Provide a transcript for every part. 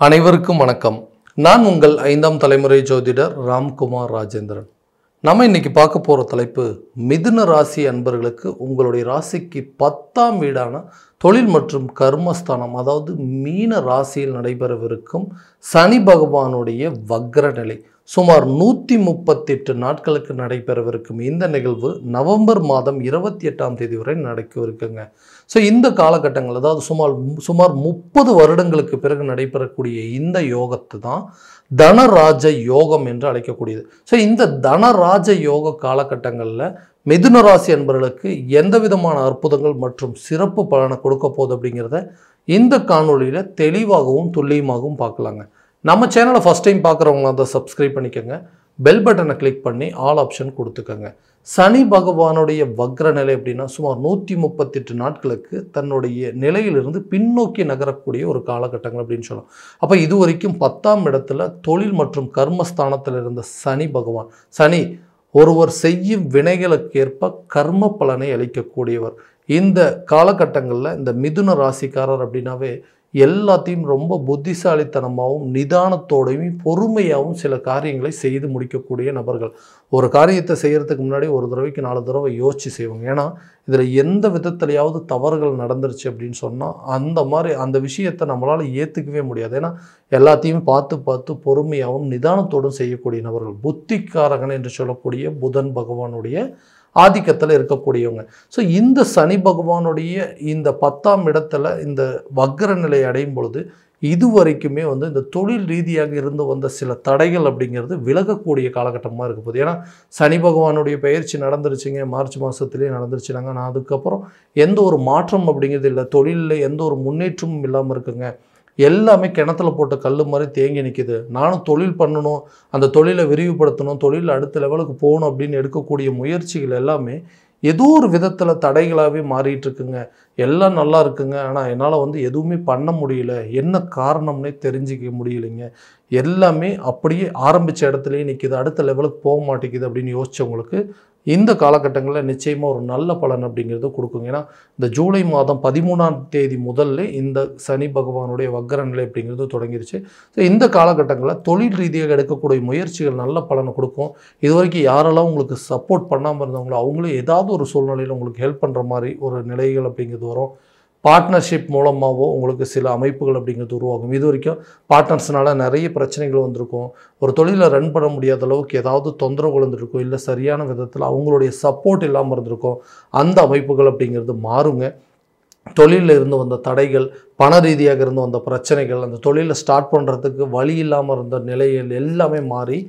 அனைவருக்கும் வணக்கம். நான் உங்கள் 5ஆம் தலைமுறை ஜோதிடர் ராம்குமார் ராஜேந்திரன். நம்ம இன்னைக்கு பார்க்க போகிற தலைப்பு மிதுன ராசி அன்பர்களுக்கு உங்களுடைய ராசிக்கு 10ஆம் வீடான தொழில் மற்றும் கர்மஸ்தானம், அதாவது மீன ராசியில் நடைபெறவிருக்கும் சனி பகவானுடைய வக்ர நிலை சுமார் 138 நாட்களுக்கு நடைபெறவிருக்கும் இந்த நிகழ்வு நவம்பர் மாதம் 28ஆம் தேதி வரை நடக்கவிருக்குங்க. ஸோ இந்த காலகட்டங்கள், அதாவது சுமார் 30 வருடங்களுக்கு பிறகு நடைபெறக்கூடிய இந்த யோகத்தை தான் தனராஜ யோகம் என்று அழைக்கக்கூடியது. ஸோ இந்த தனராஜ யோக காலகட்டங்களில் மிதுன ராசி அன்பர்களுக்கு எந்த விதமான அற்புதங்கள் மற்றும் சிறப்பு பலனை கொடுக்க போகுது அப்படிங்கிறத இந்த காணொலியில் தெளிவாகவும் துல்லியமாகவும் பார்க்கலாங்க. நம்ம சேனலை ஃபஸ்ட் டைம் பார்க்குறவங்களா அதை சப்ஸ்கிரைப் பண்ணிக்கோங்க, பெல் பட்டனை கிளிக் பண்ணி ஆல் ஆப்ஷன் கொடுத்துக்கோங்க. சனி பகவானுடைய வக்ர நிலை அப்படின்னா சுமார் 138 நாட்களுக்கு தன்னுடைய நிலையிலிருந்து பின்னோக்கி நகரக்கூடிய ஒரு காலகட்டங்கள் அப்படின்னு சொல்லலாம். அப்போ இது வரைக்கும் 10ஆம் இடத்துல தொழில் மற்றும் கர்மஸ்தானத்தில் இருந்த சனி ஒருவர் செய்யும் வினைகளுக்கேற்ப கர்ம பலனை அளிக்கக்கூடியவர். இந்த காலகட்டங்களில் இந்த மிதுன ராசிக்காரர் அப்படின்னாவே எல்லாத்தையும் ரொம்ப புத்திசாலித்தனமாகவும் நிதானத்தோடையும் பொறுமையாகவும் சில காரியங்களை செய்து முடிக்கக்கூடிய நபர்கள். ஒரு காரியத்தை செய்கிறதுக்கு முன்னாடி ஒரு தடவைக்கு 4 தடவை யோசித்து செய்வாங்க. ஏன்னா இதில் எந்த விதத்துலையாவது தவறுகள் நடந்துருச்சு அப்படின்னு சொன்னால் அந்த விஷயத்தை நம்மளால் ஏற்றுக்கவே முடியாது. ஏன்னா எல்லாத்தையும் பார்த்து பொறுமையாகவும் நிதானத்தோடும் செய்யக்கூடிய நபர்கள். புத்திக்காரகன் என்று சொல்லக்கூடிய புதன் பகவானுடைய ஆதிக்கத்தில் இருக்கக்கூடியவங்க. ஸோ இந்த சனி பகவானுடைய இந்த 10ஆம் இடத்துல இந்த வக்ர நிலை அடையும் பொழுது இதுவரைக்குமே இந்த தொழில் ரீதியாக இருந்து வந்த சில தடைகள் அப்படிங்கிறது விலகக்கூடிய காலகட்டமாக இருக்க போகுது. ஏன்னா சனி பகவானுடைய பயிற்சி நடந்துருச்சுங்க, மார்ச் மாதத்துலேயே நடந்துருச்சுனாங்க. ஆனால் அதுக்கப்புறம் எந்த ஒரு மாற்றம் அப்படிங்கிறது இல்லை, தொழிலில் எந்த ஒரு முன்னேற்றமும் இல்லாமல் இருக்குங்க. எல்லாமே கிணத்துல போட்ட கல் மாதிரி தேங்கி நிற்கிது. நானும் தொழில் பண்ணணும், அந்த தொழிலை விரிவுபடுத்தணும், தொழில் அடுத்த லெவலுக்கு போகணும் அப்படின்னு எடுக்கக்கூடிய முயற்சிகள் எல்லாமே ஏதோ ஒரு விதத்தில் தடைகளாகவே மாறிட்டு இருக்குங்க. எல்லாம் நல்லா இருக்குங்க, ஆனால் என்னால் எதுவுமே பண்ண முடியல, என்ன காரணம்னே தெரிஞ்சிக்க முடியலைங்க. எல்லாமே அப்படியே ஆரம்பித்த இடத்துலையே நிற்கிது, அடுத்த லெவலுக்கு போக மாட்டேங்குது அப்படின்னு யோசித்தவங்களுக்கு இந்த காலகட்டங்களில் நிச்சயமாக ஒரு நல்ல பலன் அப்படிங்கிறது கொடுக்குங்க. ஏன்னா இந்த ஜூலை மாதம் 13ஆம் தேதி முதல்ல இந்த சனி பகவானுடைய வக்ர நிலை அப்படிங்கிறது தொடங்கிருச்சு. ஸோ இந்த காலகட்டங்களில் தொழில் ரீதியாக எடுக்கக்கூடிய முயற்சிகள் நல்ல பலனை கொடுக்கும். இது வரைக்கும் யாரெல்லாம் உங்களுக்கு சப்போர்ட் பண்ணாமல் இருந்தவங்களோ அவங்களும் ஏதாவது ஒரு சூழ்நிலையில் உங்களுக்கு ஹெல்ப் பண்ணுற மாதிரி ஒரு நிலைகள் அப்படிங்கிறது வரும். பார்ட்னர்ஷிப் மூலமாகவோ உங்களுக்கு சில அமைப்புகள் அப்படிங்கிறது உருவாகும். இது வரைக்கும் பார்ட்னர்ஸ்னால நிறைய பிரச்சனைகள் வந்திருக்கும். ஒரு தொழிலை ரன் பண்ண முடியாத அளவுக்கு ஏதாவது தொந்தரவுகள் இருந்திருக்கும், இல்லை சரியான விதத்தில் அவங்களுடைய சப்போர்ட் இல்லாமல் இருந்திருக்கும். அந்த அமைப்புகள் அப்படிங்கிறது மாறுங்க. தொழிலில் இருந்து வந்த தடைகள், பண ரீதியாக இருந்து வந்த பிரச்சனைகள், அந்த தொழிலை ஸ்டார்ட் பண்ணுறதுக்கு வழி இல்லாமல் இருந்த நிலைகள் எல்லாமே மாறி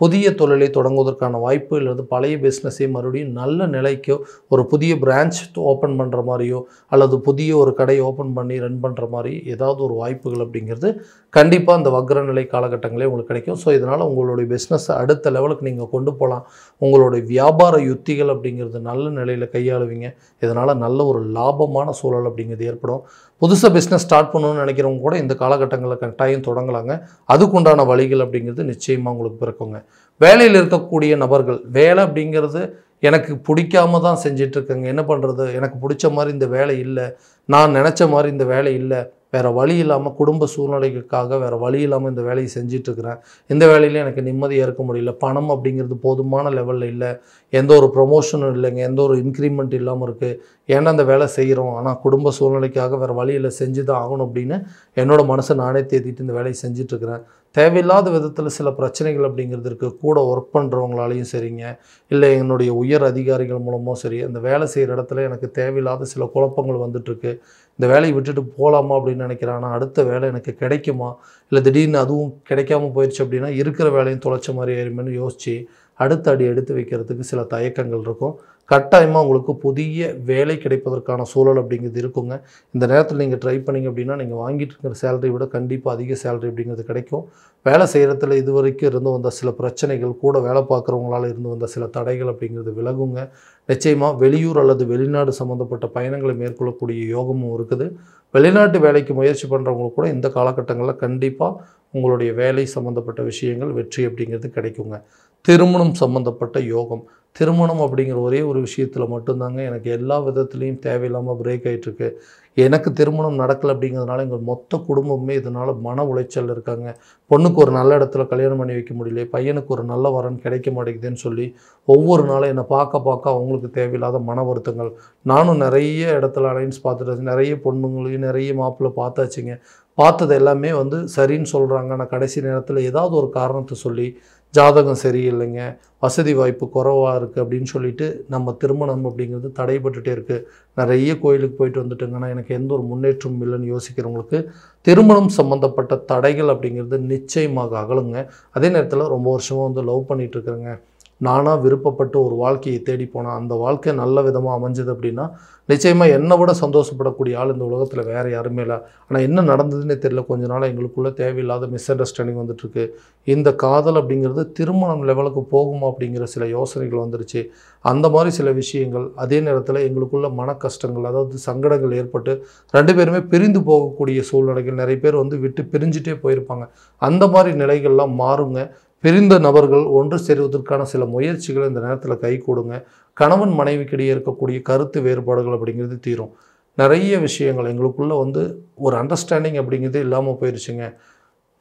புதிய தொழிலை தொடங்குவதற்கான வாய்ப்பு, இல்லது பழைய பிஸ்னஸை மறுபடியும் நல்ல நிலைக்கோ ஒரு புதிய பிரான்ச் ஓப்பன் பண்ணுற மாதிரியோ அல்லது புதிய ஒரு கடை ஓப்பன் பண்ணி ரன் பண்ணுற மாதிரி ஏதாவது ஒரு வாய்ப்புகள் அப்படிங்கிறது கண்டிப்பாக அந்த வக்ர நிலை காலகட்டங்களே உங்களுக்கு கிடைக்கும். ஸோ இதனால் உங்களுடைய பிஸ்னஸை அடுத்த லெவலுக்கு நீங்கள் கொண்டு போகலாம். உங்களுடைய வியாபார யுத்திகள் அப்படிங்கிறது நல்ல நிலையில் கையாளுவீங்க. இதனால் நல்ல ஒரு லாபமான சூழல் அப்படிங்கிறது ஏற்படும். புதுசாக பிஸ்னஸ் ஸ்டார்ட் பண்ணணும்னு நினைக்கிறவங்க கூட இந்த காலகட்டங்களில் கட்டாயம் தொடங்கலாங்க. அதுக்குண்டான வழிகள் அப்படிங்கிறது நிச்சயமாக உங்களுக்கு பிறக்குங்க. வேலையில் இருக்கக்கூடிய நபர்கள், வேலை அப்படிங்கிறது எனக்கு பிடிக்காம தான் செஞ்சிட்ருக்கேங்க, என்ன பண்ணுறது, எனக்கு பிடிச்ச மாதிரி இந்த வேலை இல்லை, நான் நினச்ச மாதிரி இந்த வேலை இல்லை, வேறு வழி இல்லாமல் குடும்ப சூழ்நிலைகளுக்காக வேறு வழி இல்லாமல் இந்த வேலையை செஞ்சிட்ருக்கிறேன், இந்த வேலையில எனக்கு நிம்மதியாக இருக்க முடியல, பணம் அப்படிங்கிறது போதுமான லெவலில் இல்லை, எந்த ஒரு ப்ரொமோஷனும் இல்லைங்க, எந்த ஒரு இன்க்ரிமெண்ட் இல்லாமல் இருக்குது, ஏன்னா அந்த வேலை செய்கிறோம் ஆனால் குடும்ப சூழ்நிலைக்காக வேறு வழி இல்லை, செஞ்சு தான் ஆகணும் அப்படின்னு என்னோடய மனசை நானே தேத்திட்டு இந்த வேலையை செஞ்சிட்ருக்கிறேன். தேவையில்லாத விதத்தில் சில பிரச்சனைகள் அப்படிங்கிறது இருக்குது. கூட ஒர்க் பண்ணுறவங்களாலையும் சரிங்க, இல்லை என்னுடைய உயர் அதிகாரிகள் மூலமோ சரி, அந்த வேலை செய்கிற இடத்துல எனக்கு தேவையில்லாத சில குழப்பங்கள் வந்துட்டுருக்கு. இந்த வேலையை விட்டுட்டு போகலாமா அப்படின்னு நினைக்கிறேன், ஆனால் அடுத்த வேலை எனக்கு கிடைக்குமா, இல்லை திடீர்னு அதுவும் கிடைக்காம போயிடுச்சு அப்படின்னா இருக்கிற வேலையும் தொலைச்ச மாதிரி ஆயிருமேன்னு யோசித்து அடுத்த அடி எடுத்து வைக்கிறதுக்கு சில தயக்கங்கள் இருக்கும். கட்டாயமாக உங்களுக்கு புதிய வேலை கிடைப்பதற்கான சூழல் அப்படிங்கிறது இருக்குங்க. இந்த நேரத்தில் நீங்கள் ட்ரை பண்ணிங்க அப்படின்னா நீங்கள் வாங்கிட்டு இருக்கிற சேலரி விட கண்டிப்பாக அதிக சேலரி அப்படிங்கிறது கிடைக்கும். வேலை செய்கிறதுல இது வரைக்கும் இருந்து வந்த சில பிரச்சனைகள், கூட வேலை பார்க்குறவங்களால் இருந்து வந்த சில தடைகள் அப்படிங்கிறது விலகுங்க. நிச்சயமாக வெளியூர் அல்லது வெளிநாடு சம்மந்தப்பட்ட பயணங்களை மேற்கொள்ளக்கூடிய யோகமும் இருக்குது. வெளிநாட்டு வேலைக்கு முயற்சி பண்ணுறவங்களுக்கு கூட இந்த காலகட்டங்களில் கண்டிப்பாக உங்களுடைய வேலை சம்மந்தப்பட்ட விஷயங்கள் வெற்றி அப்படிங்கிறது கிடைக்குங்க. திருமணம் சம்மந்தப்பட்ட யோகம், திருமணம் அப்படிங்கிற ஒரே ஒரு விஷயத்தில் மட்டும்தாங்க எனக்கு எல்லா விதத்துலேயும் தேவையில்லாமல் பிரேக் ஆகிட்டுருக்கு. எனக்கு திருமணம் நடக்கலை அப்படிங்கிறதுனால எங்கள் மொத்த குடும்பமே இதனால் மன உளைச்சல் இருக்காங்க. பொண்ணுக்கு ஒரு நல்ல இடத்துல கல்யாணம் பண்ணி வைக்க முடியல, பையனுக்கு ஒரு நல்ல வரன் கிடைக்க மாட்டேங்குதுன்னு சொல்லி ஒவ்வொரு நாளும் என்னை பார்க்க அவங்களுக்கு தேவையில்லாத மன வருத்தங்கள். நானும் நிறைய இடத்துல அலைன்ஸ் பார்த்துட்டு நிறைய பொண்ணுங்களையும் நிறைய மாப்பிள்ளை பார்த்தாச்சுங்க. பார்த்தது எல்லாமே வந்து சரின்னு சொல்கிறாங்க. ஆனால் கடைசி நேரத்தில் ஏதாவது ஒரு காரணத்தை சொல்லி ஜாதகம் சரியில்லைங்க, வசதி வாய்ப்பு குறைவாக இருக்குது அப்படின்னு சொல்லிட்டு நம்ம திருமணம் அப்படிங்கிறது தடைபட்டுகிட்டே இருக்குது. நிறைய கோயிலுக்கு போயிட்டு வந்துட்டுங்கன்னா எனக்கு எந்த ஒரு முன்னேற்றமும் இல்லைன்னு யோசிக்கிறவங்களுக்கு திருமணம் சம்மந்தப்பட்ட தடைகள் அப்படிங்கிறது நிச்சயமாக அகலுங்க. அதே நேரத்தில் ரொம்ப வருஷமாக வந்து லவ் பண்ணிகிட்டு இருக்கிறேங்க, நானாக விருப்பப்பட்டு ஒரு வாழ்க்கையை தேடி போனேன், அந்த வாழ்க்கை நல்ல விதமாக அமைஞ்சது அப்படின்னா நிச்சயமாக என்னை விட சந்தோஷப்படக்கூடிய ஆள் இந்த உலகத்தில் வேறு யாருமே இல்லை. ஆனால் என்ன நடந்ததுன்னே தெரியல, கொஞ்ச நாள் எங்களுக்குள்ளே தேவையில்லாத மிஸ் அண்டர்ஸ்டாண்டிங் வந்துட்டுருக்கு. இந்த காதல் அப்படிங்கிறது திருமணம் லெவலுக்கு போகுமா அப்படிங்கிற சில யோசனைகள் வந்துருச்சு. அந்த மாதிரி சில விஷயங்கள், அதே நேரத்தில் எங்களுக்குள்ள மன கஷ்டங்கள், அதாவது சங்கடங்கள் ஏற்பட்டு 2 பேருமே பிரிந்து போகக்கூடிய சூழ்நிலைகள், நிறைய பேர் வந்து விட்டு பிரிஞ்சுட்டே போயிருப்பாங்க. அந்த மாதிரி நிலைகள்லாம் மாறுங்க. பிரிந்த நபர்கள் ஒன்று சேருவதற்கான சில முயற்சிகளை இந்த நேரத்தில் கை கொடுங்க. கணவன் மனைவிக்கிடையே இருக்கக்கூடிய கருத்து வேறுபாடுகள் அப்படிங்கிறது தீரும். நிறைய விஷயங்கள் எங்களுக்குள்ளே வந்து ஒரு அண்டர்ஸ்டாண்டிங் அப்படிங்கிறது இல்லாமல் போயிடுச்சுங்க.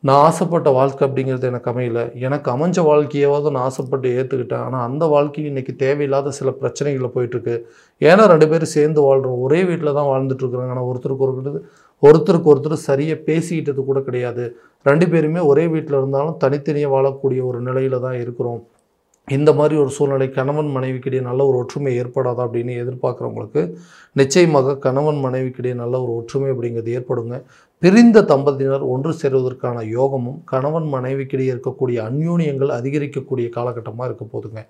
நான் ஆசைப்பட்ட வாழ்க்கை அப்படிங்கிறது எனக்கு அமையல, எனக்கு அமைஞ்ச வாழ்க்கையாவது நான் ஆசைப்பட்டு ஏற்றுக்கிட்டேன். ஆனால் அந்த வாழ்க்கை இன்றைக்கி தேவையில்லாத சில பிரச்சனைகளில் போயிட்டுருக்கு. ஏன்னா 2 பேரும் சேர்ந்து வாழ்கிறோம், ஒரே வீட்டில் தான் வாழ்ந்துட்டுருக்குறாங்க. ஆனால் ஒருத்தருக்கு ஒருத்தர் சரியாக பேசிக்கிட்டது கூட கிடையாது. 2 பேருமே ஒரே வீட்டில் இருந்தாலும் தனித்தனியாக வாழக்கூடிய ஒரு நிலையில் தான் இருக்கிறோம். இந்த மாதிரி ஒரு சூழ்நிலை கணவன் மனைவிக்கிடையே நல்ல ஒரு ஒற்றுமை ஏற்படாதா அப்படின்னு எதிர்பார்க்குறவங்களுக்கு நிச்சயமாக கணவன் மனைவிக்கிடையே நல்ல ஒரு ஒற்றுமை அப்படிங்கிறது ஏற்படுங்க. பிரிந்த தம்பதியினர் ஒன்று சேருவதற்கான யோகமும் கணவன் மனைவிக்கிடையே இருக்கக்கூடிய அந்யோன்யங்கள் அதிகரிக்கக்கூடிய காலகட்டமாக இருக்க போதுங்க.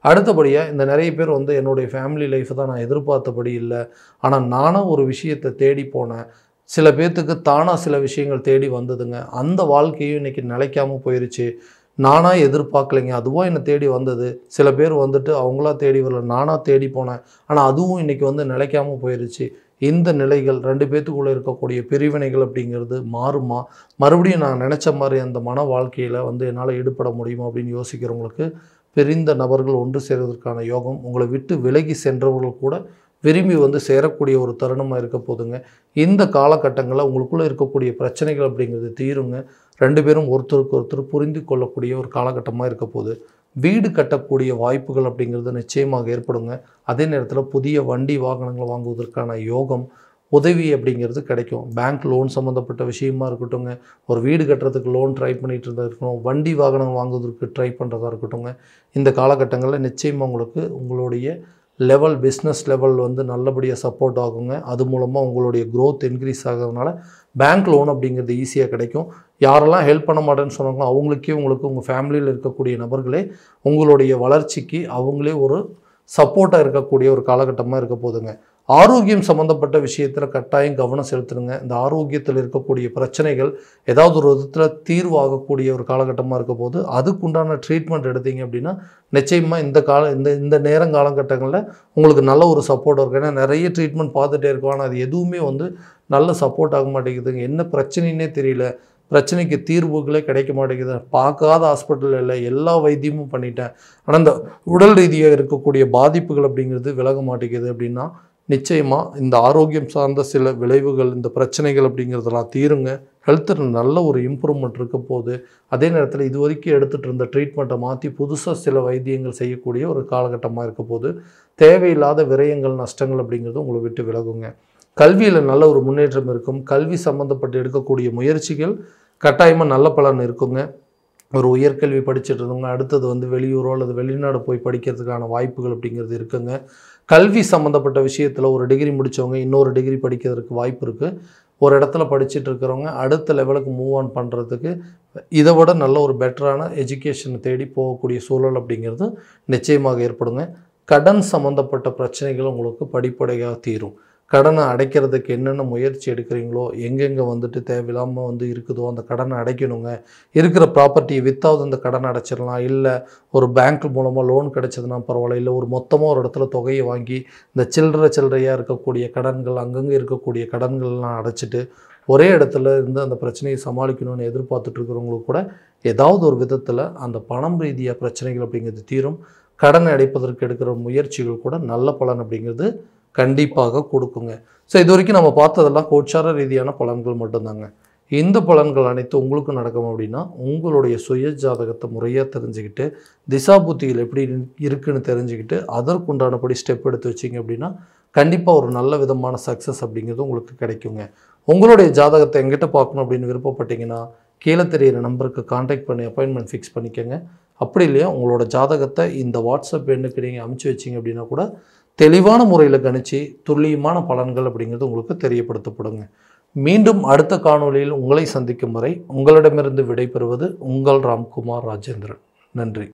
அடுத்தபடியாக இந்த நிறைய பேர் வந்து என்னுடைய ஃபேமிலி லைஃப்பை தான் நான் எதிர்பார்த்தபடி இல்லை, ஆனால் நானாக ஒரு விஷயத்தை தேடி போனேன், சில பேர்த்துக்கு தானாக சில விஷயங்கள் தேடி வந்ததுங்க, அந்த வாழ்க்கையும் இன்றைக்கி நிலைக்காமல் போயிடுச்சு. நானாக எதிர்பார்க்கலைங்க, அதுவும் என்னை தேடி வந்தது. சில பேர் வந்துட்டு அவங்களா தேடி வரல, நானாக தேடி போனேன், ஆனால் அதுவும் இன்றைக்கி வந்து நிலைக்காமல் போயிடுச்சு. இந்த நிலைகள் 2 பேர்த்துக்குள்ளே இருக்கக்கூடிய பிரிவினைகள் அப்படிங்கிறது மாறுமா? மறுபடியும் நான் நினச்ச மாதிரி அந்த மன வாழ்க்கையில் வந்து என்னால் ஈடுபட முடியுமா அப்படின்னு யோசிக்கிறவங்களுக்கு பிரிந்த நபர்கள் ஒன்று சேருவதற்கான யோகம், உங்களை விட்டு விலகி சென்றவர்கள் கூட விரும்பி வந்து சேரக்கூடிய ஒரு தருணமாக இருக்க போதுங்க. இந்த காலகட்டங்களில் உங்களுக்குள்ளே இருக்கக்கூடிய பிரச்சனைகள் அப்படிங்கிறது தீருங்க. 2 பேரும் ஒருத்தருக்கு ஒருத்தர் புரிந்து கொள்ளக்கூடிய ஒரு காலகட்டமாக இருக்க போகுது. வீடு கட்டக்கூடிய வாய்ப்புகள் அப்படிங்கிறது நிச்சயமாக ஏற்படுங்க. அதே நேரத்தில் புதிய வண்டி வாகனங்கள் வாங்குவதற்கான யோகம், உதவி அப்படிங்கிறது கிடைக்கும். பேங்க் லோன் சம்மந்தப்பட்ட விஷயமா இருக்கட்டுங்க, ஒரு வீடு கட்டுறதுக்கு லோன் ட்ரை பண்ணிகிட்டு இருந்தா இருக்கணும், வண்டி வாகனம் வாங்குவதற்கு ட்ரை பண்ணுறதா இருக்கட்டுங்க. இந்த காலகட்டங்களில் நிச்சயமாக உங்களுக்கு உங்களுடைய பிஸ்னஸ் லெவல் வந்து நல்லபடியாக சப்போர்ட் ஆகுங்க. அது மூலமாக உங்களுடைய க்ரோத் இன்க்ரீஸ் ஆகிறதுனால பேங்க் லோன் அப்படிங்கிறது ஈஸியாக கிடைக்கும். யாரெல்லாம் ஹெல்ப் பண்ண மாட்டேன்னு சொன்னாங்களோ அவங்களுக்கே உங்களுக்கு உங்கள் ஃபேமிலியில் இருக்கக்கூடிய நபர்களே உங்களுடைய வளர்ச்சிக்கு அவங்களே ஒரு சப்போர்ட்டாக இருக்கக்கூடிய ஒரு காலகட்டமாக இருக்க போதுங்க. ஆரோக்கியம் சம்மந்தப்பட்ட விஷயத்தில் கட்டாயம் கவனம் செலுத்தணுங்க. இந்த ஆரோக்கியத்தில் இருக்கக்கூடிய பிரச்சனைகள் ஏதாவது ஒரு விதத்தில் தீர்வாகக்கூடிய ஒரு காலகட்டமாக இருக்க போது அதுக்குண்டான ட்ரீட்மெண்ட் எடுத்தீங்க அப்படின்னா நிச்சயமாக இந்த காலகட்டங்களில் உங்களுக்கு நல்ல ஒரு சப்போர்ட் இருக்கும். ஏன்னா நிறைய ட்ரீட்மெண்ட் பார்த்துட்டே இருக்கும், ஆனால் அது எதுவுமே வந்து நல்ல சப்போர்ட் ஆக மாட்டேங்குதுங்க. என்ன பிரச்சனைன்னே தெரியல, பிரச்சனைக்கு தீர்வுகளே கிடைக்க மாட்டேங்குது, பார்க்காத ஹாஸ்பிட்டல் இல்லை, எல்லா வைத்தியமும் பண்ணிட்டேன், ஆனால் இந்த உடல் ரீதியாக இருக்கக்கூடிய பாதிப்புகள் அப்படிங்கிறது விலக மாட்டேங்குது அப்படின்னா நிச்சயமாக இந்த ஆரோக்கியம் சார்ந்த சில விளைவுகள், இந்த பிரச்சனைகள் அப்படிங்கிறதெல்லாம் தீருங்க. ஹெல்த்தில் நல்ல ஒரு இம்ப்ரூவ்மெண்ட் இருக்க போகுது. அதே நேரத்தில் இது வரைக்கும் எடுத்துகிட்டு இருந்த ட்ரீட்மெண்ட்டை மாற்றி புதுசாக சில வைத்தியங்கள் செய்யக்கூடிய ஒரு காலகட்டமாக இருக்க போது தேவையில்லாத விரயங்கள், நஷ்டங்கள் அப்படிங்கிறது உங்களை விட்டு விலகுங்க. கல்வியில் நல்ல ஒரு முன்னேற்றம் இருக்கும். கல்வி சம்மந்தப்பட்டு எடுக்கக்கூடிய முயற்சிகள் கட்டாயமாக நல்ல பலன் இருக்குங்க. ஒரு உயர்கல்வி படிச்சுட்டு இருந்தவங்க அடுத்தது வந்து வெளியூரோ அல்லது வெளிநாடு போய் படிக்கிறதுக்கான வாய்ப்புகள் அப்படிங்கிறது இருக்குங்க. கல்வி சம்மந்தப்பட்ட விஷயத்தில் ஒரு டிகிரி முடித்தவங்க இன்னொரு டிகிரி படிக்கிறதுக்கு வாய்ப்பு இருக்குது. ஒரு இடத்துல படிச்சுட்டு இருக்கிறவங்க அடுத்த லெவலுக்கு மூவ் ஆன் பண்ணுறதுக்கு இதை விட நல்ல ஒரு பெட்டரான எஜுகேஷனை தேடி போகக்கூடிய சூழல் அப்படிங்கிறது நிச்சயமாக ஏற்படுங்க. கடன் சம்மந்தப்பட்ட பிரச்சனைகள் உங்களுக்கு படிப்படியாக தீரும். கடனை அடைக்கிறதுக்கு என்னென்ன முயற்சி எடுக்கிறீங்களோ, எங்கெங்கே வந்துட்டு தேவையில்லாமல் வந்து இருக்குதோ அந்த கடனை அடைக்கணுங்க. இருக்கிற ப்ராப்பர்ட்டியை வித்தாவது அந்த கடனை அடைச்சிடலாம், இல்லை ஒரு பேங்க் மூலமாக லோன் கிடைச்சதுன்னா பரவாயில்ல, இல்லை ஒரு மொத்தமாக ஒரு இடத்துல தொகையை வாங்கி இந்த சில்லறையாக இருக்கக்கூடிய கடன்கள், அங்கங்கே இருக்கக்கூடிய கடன்கள்லாம் அடைச்சிட்டு ஒரே இடத்துல இருந்து அந்த பிரச்சனையை சமாளிக்கணும்னு எதிர்பார்த்துட்டு இருக்கிறவங்களுக்கு கூட ஏதாவது ஒரு விதத்தில் அந்த பணம் ரீதியாக பிரச்சனைகள் அப்படிங்கிறது தீரும். கடனை அடைப்பதற்கு எடுக்கிற முயற்சிகள் கூட நல்ல பலன் அப்படிங்கிறது கண்டிப்பாக கொடுக்குங்க. ஸோ இது வரைக்கும் நம்ம பார்த்ததெல்லாம் கோச்சார ரீதியான பலன்கள் மட்டும்தாங்க. இந்த பலன்கள் அனைத்து உங்களுக்கு நடக்கும் அப்படின்னா, உங்களுடைய சுய ஜாதகத்தை முறையாக தெரிஞ்சுக்கிட்டு, திசா புத்திகள் எப்படி இருக்குன்னு தெரிஞ்சுக்கிட்டு, அதற்குண்டானபடி ஸ்டெப் எடுத்து வச்சிங்க அப்படின்னா, கண்டிப்பாக ஒரு நல்ல விதமான சக்ஸஸ் அப்படிங்கிறது உங்களுக்கு கிடைக்குங்க. உங்களுடைய ஜாதகத்தை எங்கிட்ட பார்க்கணும் அப்படின்னு விருப்பப்பட்டீங்கன்னா, கீழே தெரியிற நம்பருக்கு கான்டாக்ட் பண்ணி அப்பாயின்மெண்ட் ஃபிக்ஸ் பண்ணிக்கோங்க. அப்படி இல்லையா உங்களோட ஜாதகத்தை இந்த வாட்ஸ்அப் எண்ணுக்கு நீங்கள் அமுச்சு வச்சிங்க அப்படின்னா கூட தெளிவான முறையில் கணிச்சு துல்லியமான பலன்கள் அப்படிங்கிறது உங்களுக்கு தெரியப்படுத்தப்படுங்க. மீண்டும் அடுத்த காணொளியில் உங்களை சந்திக்கும் வரை உங்களிடமிருந்து விடைபெறுவது உங்கள் ராம்குமார் ராஜேந்திரன். நன்றி.